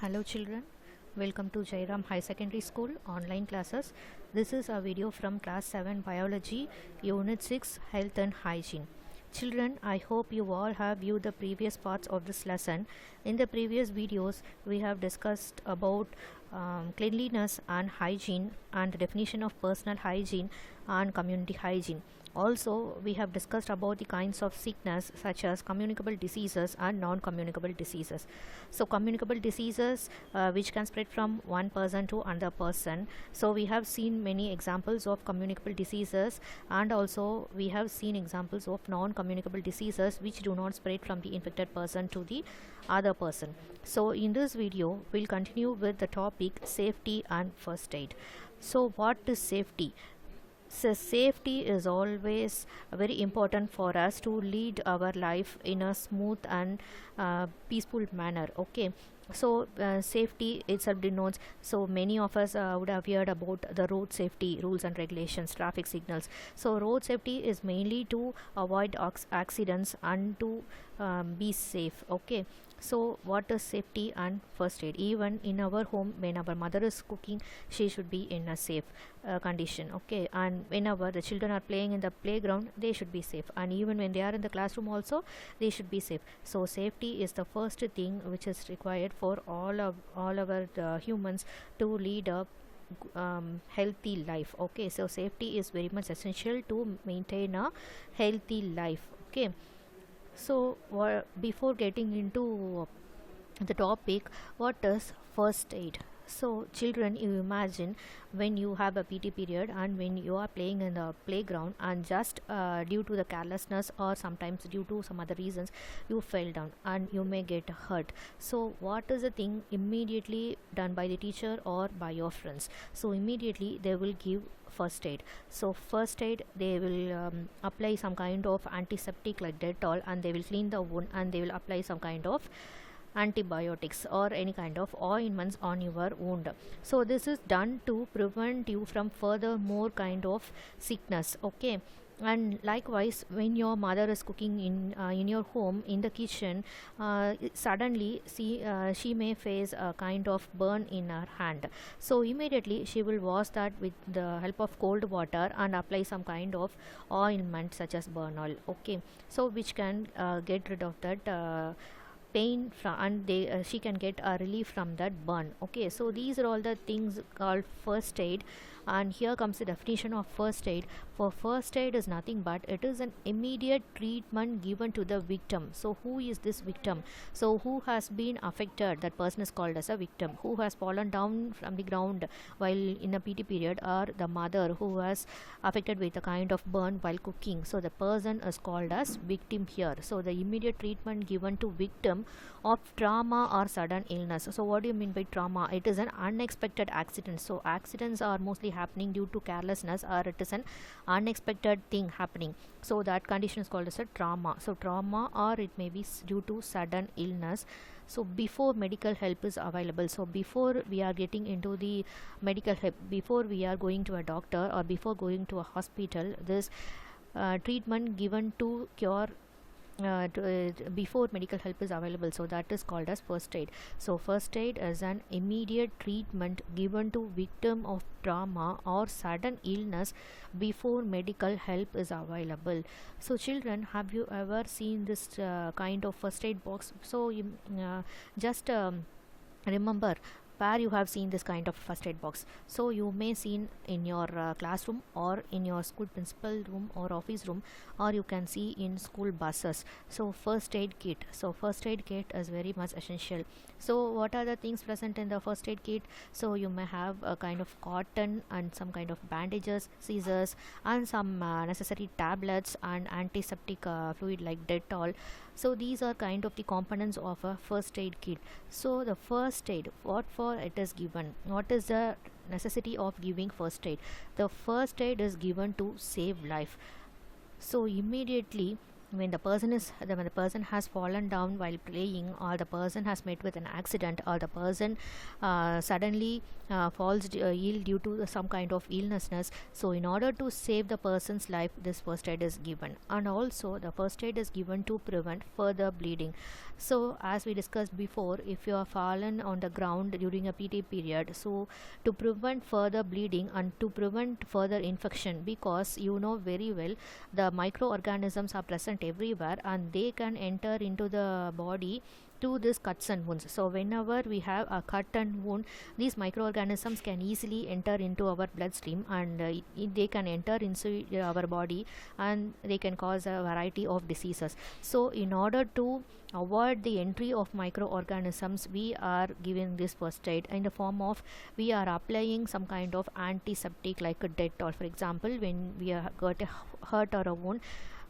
Hello children, welcome to Jairam High Secondary School online classes. This is a video from class 7 biology unit 6 health and hygiene. Children, I hope you all have viewed the previous parts of this lesson. In the previous videos we have discussed about cleanliness and hygiene and the definition of personal hygiene and community hygiene. Also, we have discussed about the kinds of sickness such as communicable diseases and non-communicable diseases. So, communicable diseases which can spread from one person to another person. So, we have seen many examples of communicable diseases, and also we have seen examples of non-communicable diseases which do not spread from the infected person to the other person. So, in this video, we'll continue with the topic safety and first aid. So, what is safety? So safety is always very important for us to lead our life in a smooth and peaceful manner. Okay, so safety itself denotes, so many of us would have heard about the road safety rules and regulations, traffic signals. So road safety is mainly to avoid accidents and to be safe. Okay, so what is safety and first aid? Even in our home, when our mother is cooking, she should be in a safe condition. Okay, and whenever the children are playing in the playground, they should be safe, and even when they are in the classroom also, they should be safe. So safety is the first thing which is required for all our humans to lead a healthy life. Okay, so safety is very much essential to maintain a healthy life. Okay, so before getting into the topic, what is first aid? So children, you imagine when you have a PT period and when you are playing in the playground, and just due to the carelessness or sometimes due to some other reasons you fell down and you may get hurt. So what is the thing immediately done by the teacher or by your friends? So immediately they will give first aid. So first aid, they will apply some kind of antiseptic like Dettol, and they will clean the wound, and they will apply some kind of antibiotics or any kind of ointments on your wound. So this is done to prevent you from further more kind of sickness. Okay, and likewise when your mother is cooking in your home in the kitchen, suddenly she may face a kind of burn in her hand. So immediately she will wash that with the help of cold water and apply some kind of ointment such as burn oil. Okay, so which can get rid of that pain from, and she can get a relief from that burn. Okay, so these are all the things called first aid. And here comes the definition of first aid. For first aid is nothing but it is an immediate treatment given to the victim. So who is this victim? So who has been affected, that person is called as a victim. Who has fallen down from the ground while in a PT period, or the mother who was affected with a kind of burn while cooking, so the person is called as victim here. So the immediate treatment given to victim of trauma or sudden illness. So what do you mean by trauma? It is an unexpected accident. So accidents are mostly happening due to carelessness, or it is an unexpected thing happening. So that condition is called as a trauma. So trauma, or it may be due to sudden illness. So before medical help is available, so before we are getting into the medical help, before we are going to a doctor or before going to a hospital, this treatment given to cure before medical help is available, so that is called as first aid. So first aid is an immediate treatment given to victim of trauma or sudden illness before medical help is available. So children, have you ever seen this kind of first aid box? So you just remember where you have seen this kind of first aid box. So you may seen in your classroom, or in your school principal room or office room, or you can see in school buses. So first aid kit. So first aid kit is very much essential. So what are the things present in the first aid kit? So you may have a kind of cotton and some kind of bandages, scissors, and some necessary tablets and antiseptic fluid like Dettol. So these are kind of the components of a first aid kit. So the first aid, what for it is given? What is the necessity of giving first aid? The first aid is given to save life. So immediately when the person has fallen down while playing, or the person has met with an accident, or the person suddenly falls ill due to some kind of illnessness, so in order to save the person's life, this first aid is given. And also the first aid is given to prevent further bleeding. So as we discussed before, if you are fallen on the ground during a PT period, so to prevent further bleeding and to prevent further infection, because you know very well the microorganisms are present everywhere and they can enter into the body to these cuts and wounds. So whenever we have a cut and wound, these microorganisms can easily enter into our bloodstream, and they can enter into our body, and they can cause a variety of diseases. So in order to avoid the entry of microorganisms, we are giving this first aid in the form of, we are applying some kind of antiseptic like a Dettol. For example, when we got a hurt or a wound,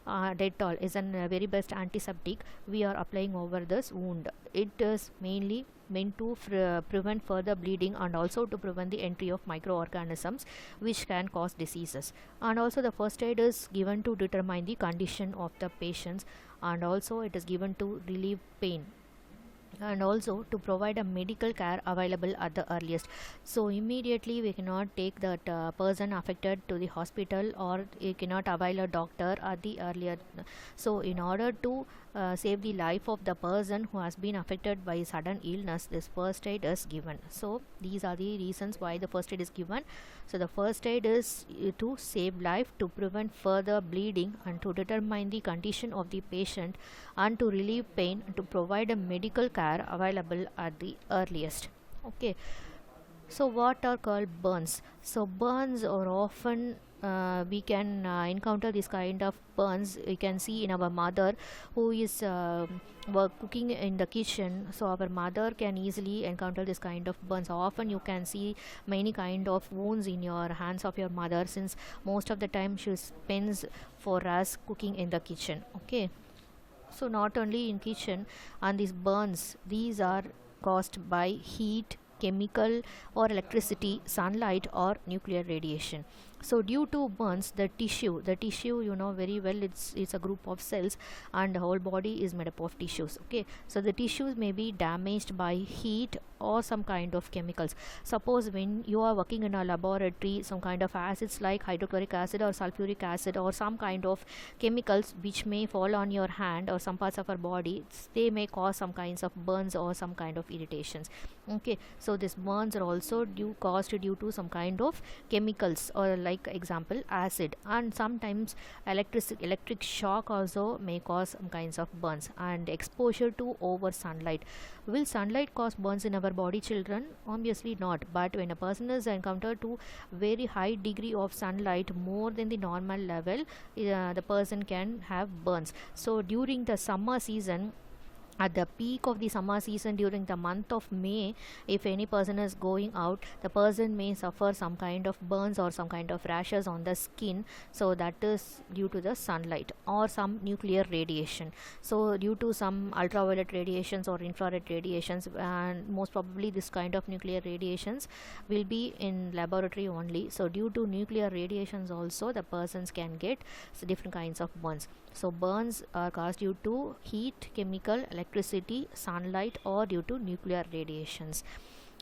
Dettol is a very best antiseptic we are applying over this wound. It is mainly meant to prevent further bleeding and also to prevent the entry of microorganisms which can cause diseases. And also the first aid is given to determine the condition of the patients, and also it is given to relieve pain, and also to provide a medical care available at the earliest. So immediately we cannot take that person affected to the hospital, or you cannot avail a doctor at the earlier. So in order to save the life of the person who has been affected by sudden illness, this first aid is given. So these are the reasons why the first aid is given. So the first aid is to save life, to prevent further bleeding, and to determine the condition of the patient, and to relieve pain, and to provide a medical care available at the earliest. Okay, so what are called burns? So burns are often we can encounter this kind of burns. We can see in our mother who is cooking in the kitchen. So our mother can easily encounter this kind of burns. Often you can see many kind of wounds in your hands of your mother, since most of the time she spends for us cooking in the kitchen. Okay, so not only in kitchen, and these burns, these are caused by heat, chemical or electricity, sunlight or nuclear radiation. So due to burns, the tissue you know very well, it's a group of cells, and the whole body is made up of tissues. Okay, so the tissues may be damaged by heat or some kind of chemicals. Suppose when you are working in a laboratory, some kind of acids like hydrochloric acid or sulfuric acid or some kind of chemicals which may fall on your hand or some parts of our body, they may cause some kinds of burns or some kind of irritations. Okay, so these burns are also caused due to some kind of chemicals, or like example acid, and sometimes electric shock also may cause some kinds of burns. And exposure to over sunlight. Will sunlight cause burns in our body, children? Obviously not, but when a person is encountered to very high degree of sunlight, more than the normal level, the person can have burns. So during the summer season, at the peak of the summer season during the month of May, if any person is going out, the person may suffer some kind of burns or some kind of rashes on the skin. So that is due to the sunlight or some nuclear radiation. So due to some ultraviolet radiations or infrared radiations, and most probably this kind of nuclear radiations will be in laboratory only. So due to nuclear radiations also, the persons can get different kinds of burns. So burns are caused due to heat, chemical, electricity, sunlight, or due to nuclear radiations.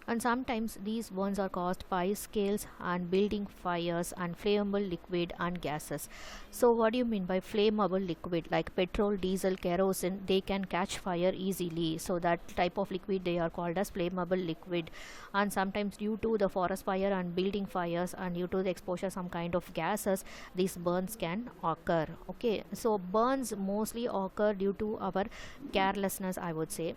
And sometimes these burns are caused by scales and building fires and flammable liquid and gases. So what do you mean by flammable liquid? Like petrol, diesel, kerosene, they can catch fire easily. So that type of liquid, they are called as flammable liquid. And sometimes due to the forest fire and building fires, and due to the exposure some kind of gases, these burns can occur. Okay, so burns mostly occur due to our carelessness, I would say.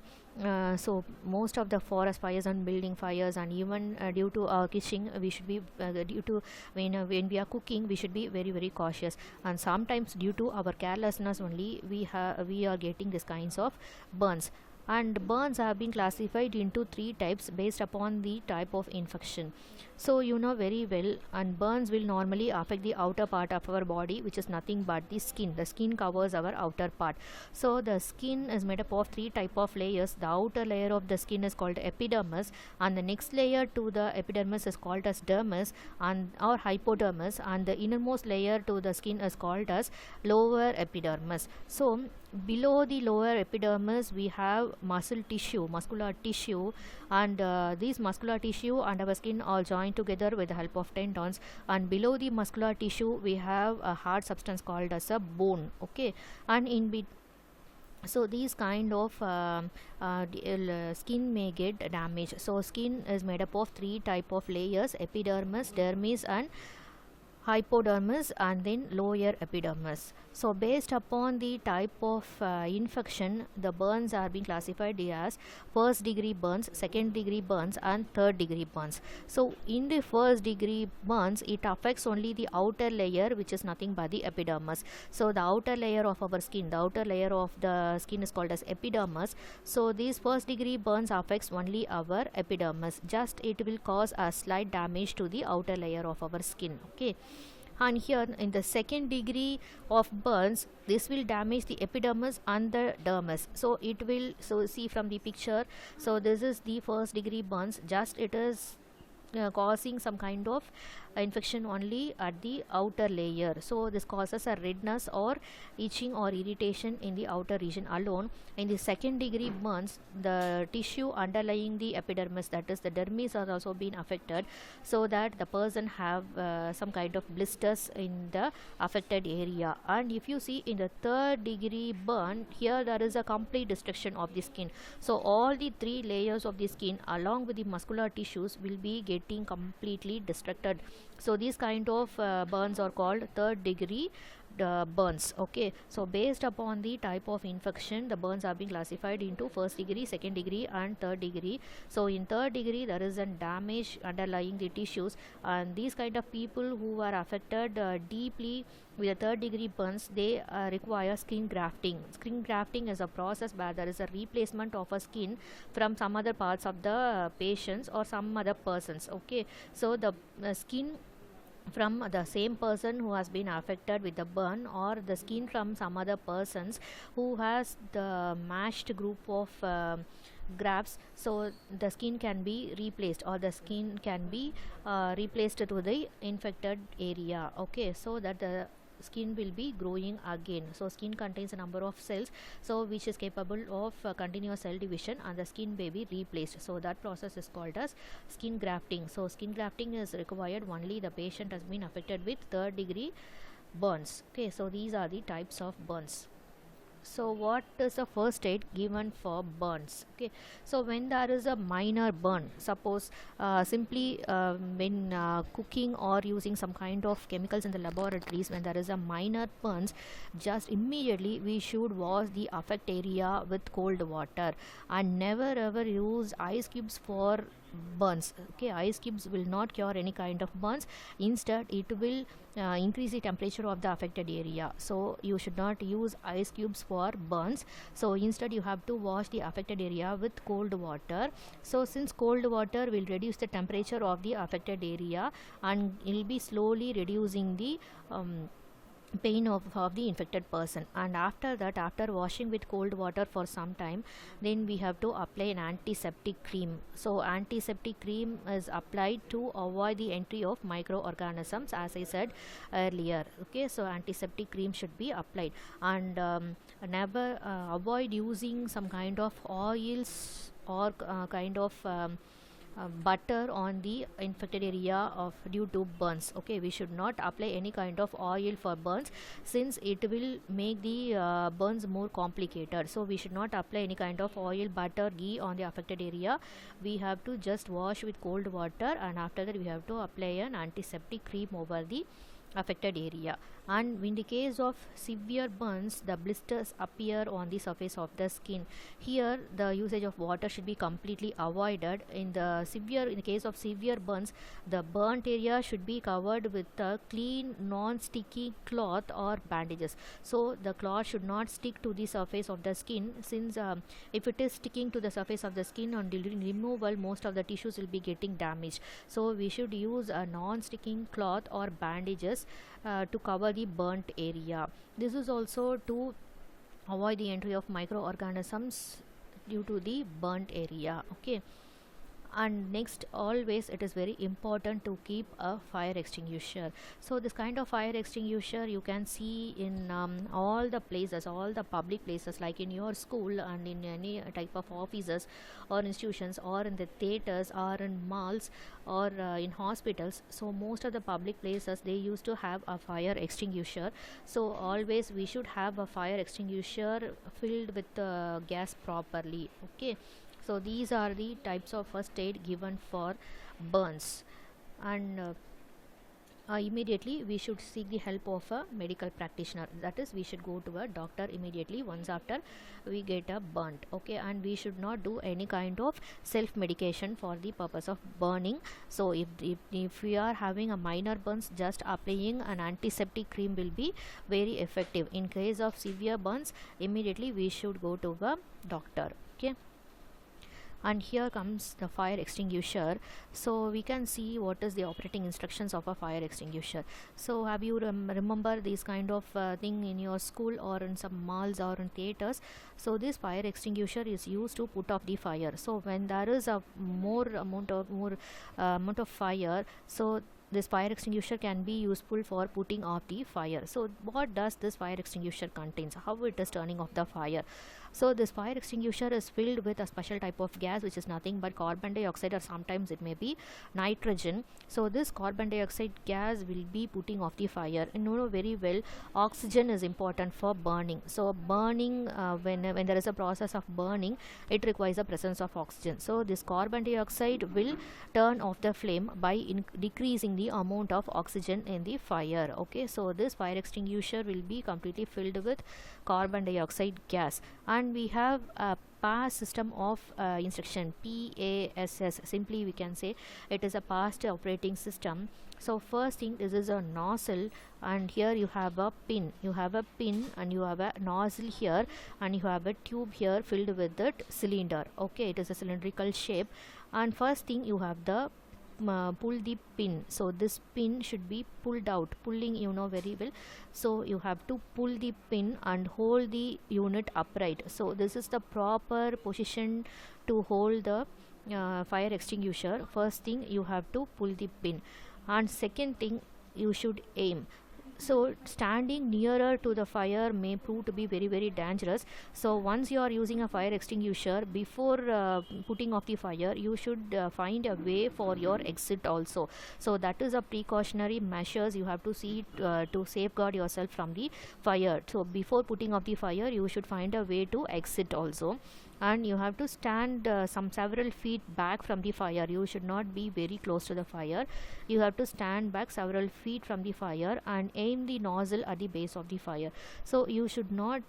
So most of the forest fires and building fires, and even due to our kitchen, we should be due to when we are cooking, we should be very cautious. And sometimes due to our carelessness only, we are getting these kinds of burns. And burns have been classified into 3 types based upon the type of infection. So you know very well, and burns will normally affect the outer part of our body, which is nothing but the skin. The skin covers our outer part. So the skin is made up of 3 type of layers. The outer layer of the skin is called epidermis, and the next layer to the epidermis is called as dermis and or hypodermis, and the innermost layer to the skin is called as lower epidermis. So below the lower epidermis, we have muscular tissue, and these muscular tissue and our skin all joined together with the help of tendons. And below the muscular tissue, we have a hard substance called as a bone. Okay, and So these kind of skin may get damaged. So skin is made up of three type of layers: epidermis, dermis, and hypodermis, and then lower epidermis. So based upon the type of infection, the burns are being classified as first degree burns, second degree burns, and third degree burns. So in the first degree burns, it affects only the outer layer, which is nothing but the epidermis. So the outer layer of our skin, the outer layer of the skin is called as epidermis. So these first degree burns affects only our epidermis, just it will cause a slight damage to the outer layer of our skin. Okay, and here in the second degree of burns, this will damage the epidermis and the dermis. So it will, so see from the picture, so this is the first degree burns, just it is causing some kind of infection only at the outer layer. So this causes a redness or itching or irritation in the outer region alone. In the second degree burns, the tissue underlying the epidermis, that is the dermis, are also been affected, so that the person have some kind of blisters in the affected area. And if you see in the third degree burn, here there is a complete destruction of the skin. So all the three layers of the skin along with the muscular tissues will be getting completely destructed. So these kind of burns are called third degree burns. Okay, so based upon the type of infection, the burns are being classified into first degree, second degree, and third degree. So in third degree, there is a damage underlying the tissues, and these kind of people who are affected deeply with the third degree burns, they require skin grafting. Skin grafting is a process where there is a replacement of a skin from some other parts of the patients or some other persons. Okay, so the skin from the same person who has been affected with the burn, or the skin from some other persons who has the matched group of grafts, so the skin can be replaced, or the skin can be replaced to the infected area. Okay, so that the skin will be growing again. So skin contains a number of cells, so which is capable of continuous cell division, and the skin may be replaced. So that process is called as skin grafting. So skin grafting is required only the patient has been affected with third degree burns. Okay, so these are the types of burns. So what is the first aid given for burns? Okay, so when there is a minor burn, suppose simply when cooking or using some kind of chemicals in the laboratories, when there is a minor burns, just immediately we should wash the affect area with cold water, and never ever use ice cubes for burns. Okay, ice cubes will not cure any kind of burns, instead it will increase the temperature of the affected area. So you should not use ice cubes for burns. So instead you have to wash the affected area with cold water. So since cold water will reduce the temperature of the affected area, and it will be slowly reducing the pain of the infected person. And after that, after washing with cold water for some time, then we have to apply an antiseptic cream. So antiseptic cream is applied to avoid the entry of microorganisms, as I said earlier. Okay, so antiseptic cream should be applied, and never avoid using some kind of oils or kind of butter on the infected area of due to burns. Okay, we should not apply any kind of oil for burns, since it will make the burns more complicated. So we should not apply any kind of oil, butter, ghee on the affected area. We have to just wash with cold water, and after that we have to apply an antiseptic cream over the affected area. And in the case of severe burns, the blisters appear on the surface of the skin. Here the usage of water should be completely avoided. In the case of severe burns, the burnt area should be covered with a clean non-sticky cloth or bandages. So the cloth should not stick to the surface of the skin, since if it is sticking to the surface of the skin on during removal, most of the tissues will be getting damaged. So we should use a non-sticking cloth or bandages to cover the burnt area. This is also to avoid the entry of microorganisms due to the burnt area. Okay, And next, always it is very important to keep a fire extinguisher. So this kind of fire extinguisher you can see in all the places, all the public places, like in your school and in any type of offices or institutions, or in the theaters, or in malls, or in hospitals. So most of the public places, they used to have a fire extinguisher. So always we should have a fire extinguisher filled with gas properly. Okay, so these are the types of first aid given for burns. And immediately we should seek the help of a medical practitioner. That is, we should go to a doctor immediately once after we get a burnt. Okay, and we should not do any kind of self medication for the purpose of burning. So if we are having a minor burns, just applying an antiseptic cream will be very effective. In case of severe burns, immediately we should go to a doctor. Okay, and here comes the fire extinguisher. So we can see what is the operating instructions of a fire extinguisher. So have you remember this kind of thing in your school or in some malls or in theaters? So this fire extinguisher is used to put off the fire. So when there is a more amount of fire, so this fire extinguisher can be useful for putting off the fire. So what does this fire extinguisher contains, how it is turning off the fire? So this fire extinguisher is filled with a special type of gas, which is nothing but carbon dioxide, or sometimes it may be nitrogen. So this carbon dioxide gas will be putting off the fire. And you know very well, oxygen is important for burning. So burning, when there is a process of burning, it requires the presence of oxygen. So this carbon dioxide will turn off the flame by decreasing the amount of oxygen in the fire. Okay, so this fire extinguisher will be completely filled with carbon dioxide gas. And we have a PASS system of instruction, PASS. Simply we can say it is a past operating system. So first thing, this is a nozzle, and here you have a pin. You have a pin and you have a nozzle here, and you have a tube here filled with that cylinder. Okay, it is a cylindrical shape. And first thing, you have the pull the pin. So this pin should be pulled out. Pulling, you know very well. So you have to pull the pin and hold the unit upright. So this is the proper position to hold the fire extinguisher. First thing, you have to pull the pin, and second thing, you should aim. So standing nearer to the fire may prove to be very dangerous. So once you are using a fire extinguisher, before putting off the fire, you should find a way for your exit also. So that is a precautionary measures you have to see to safeguard yourself from the fire. So before putting off the fire, you should find a way to exit also. And you have to stand some several feet back from the fire. You should not be very close to the fire. You have to stand back several feet from the fire and aim the nozzle at the base of the fire. So you should not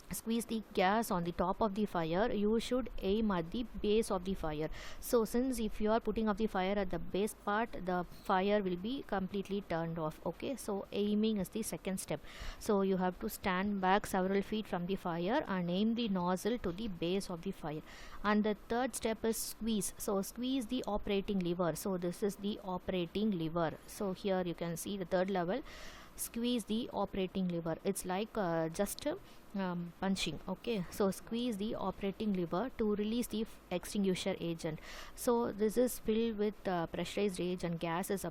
squeeze the gas on the top of the fire. You should aim at the base of the fire. So since if you are putting off the fire at the base part, the fire will be completely turned off. Okay, so aiming is the second step. So you have to stand back several feet from the fire and aim the nozzle to the base of the fire. And the third step is squeeze. So squeeze the operating lever. So this is the operating lever. So here you can see the third level, squeeze the operating lever. It's like just punching. Okay, so squeeze the operating lever to release the extinguisher agent. So this is filled with pressurized agent. Gas is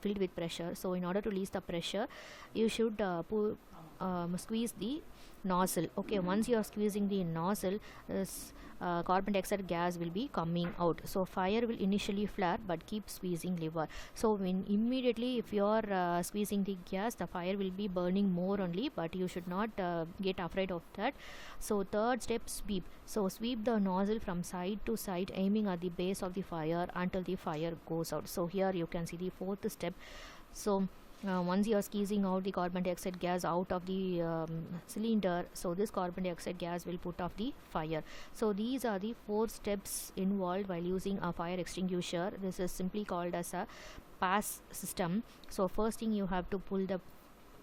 filled with pressure. So in order to release the pressure, you should squeeze the nozzle. Okay, once you are squeezing the nozzle, this carbon dioxide gas will be coming out. So fire will initially flare, but keep squeezing lever. So when immediately if you are squeezing the gas, the fire will be burning more only, but you should not get afraid of that. So third step, sweep. So sweep the nozzle from side to side, aiming at the base of the fire until the fire goes out. So here you can see the fourth step. So once you are squeezing out the carbon dioxide gas out of the cylinder, so this carbon dioxide gas will put off the fire. So these are the 4 steps involved while using a fire extinguisher. This is simply called as a PASS system. So first thing, you have to pull the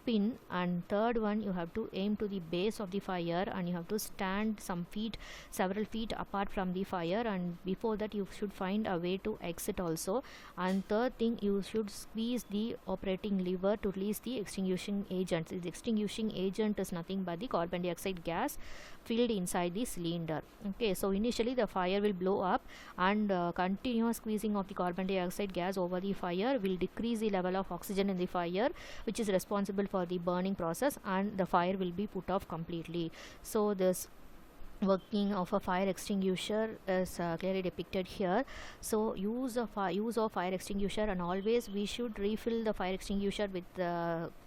spin, and third one you have to aim to the base of the fire, and you have to stand several feet apart from the fire, and before that you should find a way to exit also. And third thing, you should squeeze the operating lever to release the extinguishing agent. The extinguishing agent is nothing but the carbon dioxide gas filled inside the cylinder. Okay, so initially the fire will blow up, and continuous squeezing of the carbon dioxide gas over the fire will decrease the level of oxygen in the fire, which is responsible for the burning process, and the fire will be put off completely. So this working of a fire extinguisher is clearly depicted here. So use of fire extinguisher, and always we should refill the fire extinguisher with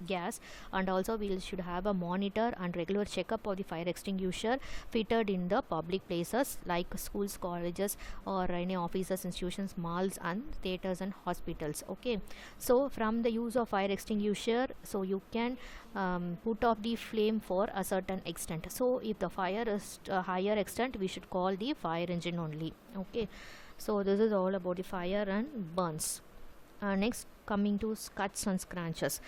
gas, and also we should have a monitor and regular checkup of the fire extinguisher fitted in the public places like schools, colleges, or any offices, institutions, malls, and theaters and hospitals. Okay, so from the use of fire extinguisher, so you can put off the flame for a certain extent. So if the fire is higher extent, we should call the fire engine only. Okay, so this is all about the fire and burns. Next, coming to cuts and scratches.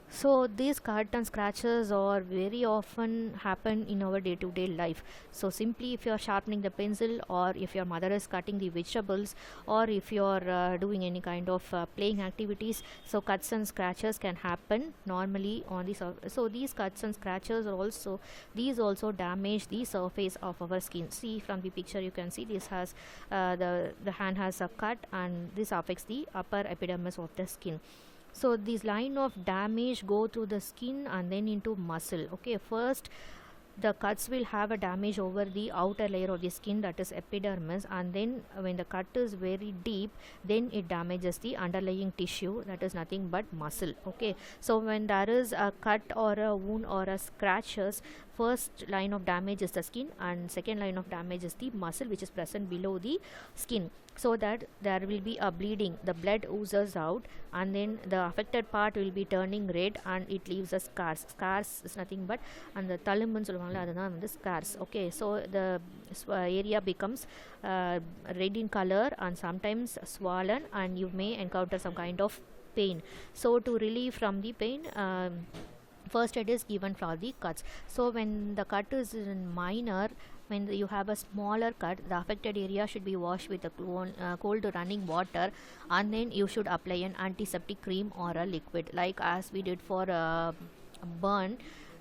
So these cut and scratches are very often happen in our day-to-day life. So simply if you are sharpening the pencil, or if your mother is cutting the vegetables, or if you are doing any kind of playing activities, so cuts and scratches can happen normally on the surface. So these cuts and scratches are also damage the surface of our skin. See from the picture, you can see this has the hand has a cut, and this affects the upper epidermis of the skin. So this line of damage go through the skin and then into muscle. Okay, first the cuts will have a damage over the outer layer of the skin, that is epidermis, and then when the cut is very deep, then it damages the underlying tissue, that is nothing but muscle. Okay, so when there is a cut or a wound or a scratches, first line of damage is the skin, and second line of damage is the muscle which is present below the skin, so that there will be a bleeding. The blood oozes out, and then the affected part will be turning red, and it leaves a scars. Scars is nothing but, and the தழும்புன்னு சொல்லுவாங்கல்ல, அதுதான் வந்து scars. Okay, so the area becomes red in color and sometimes swollen, and you may encounter some kind of pain. So to relieve from the pain, first aid is given for the cuts. So when the cut is minor, when you have a smaller cut, the affected area should be washed with a cold running water, and then you should apply an antiseptic cream or a liquid, like as we did for a burn.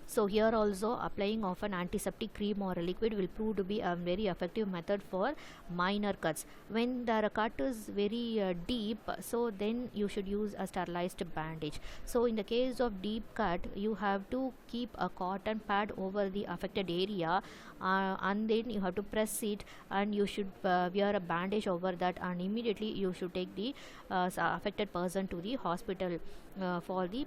So here also applying of an antiseptic cream or a liquid will prove to be a very effective method for minor cuts. When the cut is very deep, so then you should use a sterilized bandage. So in the case of deep cut, you have to keep a cotton pad over the affected area, and then you have to press it, and you should wear a bandage over that, and immediately you should take the affected person to the hospital for the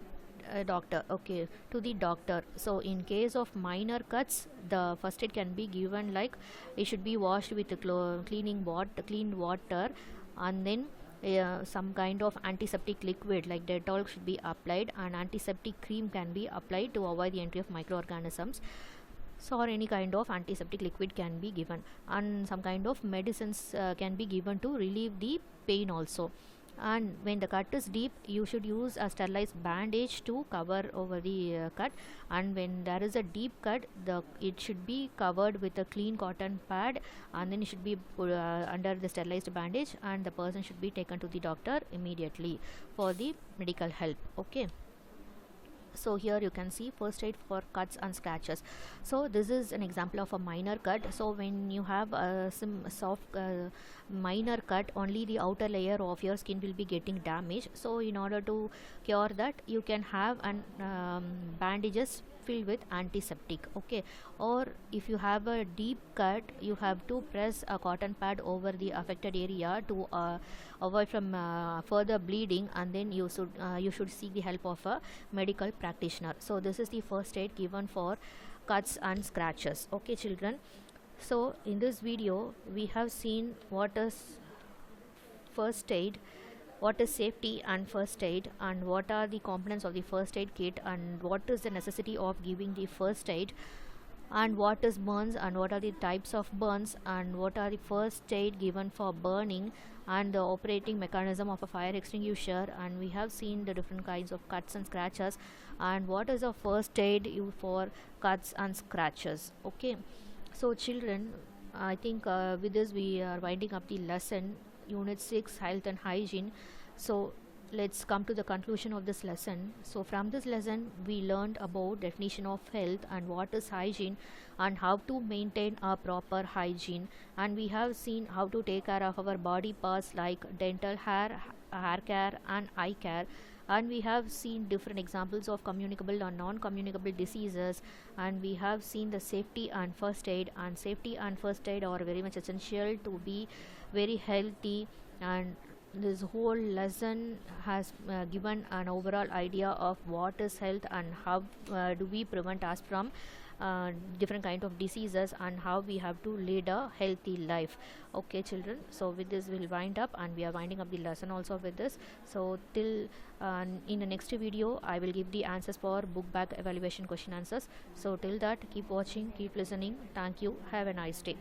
doctor. Okay, to the doctor. So in case of minor cuts, the first aid can be given like it should be washed with clean water, and then some kind of antiseptic liquid like Dettol should be applied, and antiseptic cream can be applied to avoid the entry of microorganisms. So or any kind of antiseptic liquid can be given, and some kind of medicines can be given to relieve the pain also. And when the cut is deep, you should use a sterilized bandage to cover over the cut, and when there is a deep cut, it should be covered with a clean cotton pad, and then it should be put, under the sterilized bandage, and the person should be taken to the doctor immediately for the medical help. Okay, so here you can see first aid for cuts and scratches. So this is an example of a minor cut. So when you have some soft minor cut, only the outer layer of your skin will be getting damaged. So in order to cure that, you can have an bandages filled with antiseptic. Okay, or if you have a deep cut, you have to press a cotton pad over the affected area to avoid from further bleeding, and then you should seek the help of a medical practitioner. So this is the first aid given for cuts and scratches. Okay children, so in this video we have seen what is first aid, what is safety and first aid, and what are the components of the first aid kit, and what is the necessity of giving the first aid. and what is burns and what are the types of burns and what are the first aid given for burning and the operating mechanism of a fire extinguisher, and we have seen the different kinds of cuts and scratches and what is a first aid for cuts and scratches. Okay, so children, I think with this we are winding up the lesson, unit 6, health and hygiene. So let's come to the conclusion of this lesson. So from this lesson we learned about definition of health and what is hygiene and how to maintain a proper hygiene, and we have seen how to take care of our body parts like dental hair care and eye care, and we have seen different examples of communicable and non-communicable diseases, and we have seen the safety and first aid, and safety and first aid are very much essential to be very healthy. And this whole lesson has given an overall idea of what is health and how do we prevent us from different kind of diseases and how we have to lead a healthy life. Okay children, so with this we'll wind up, and we are winding up the lesson also with this. So till in the next video I will give the answers for book back evaluation question answers. So till that, keep watching, keep listening. Thank you, have a nice day.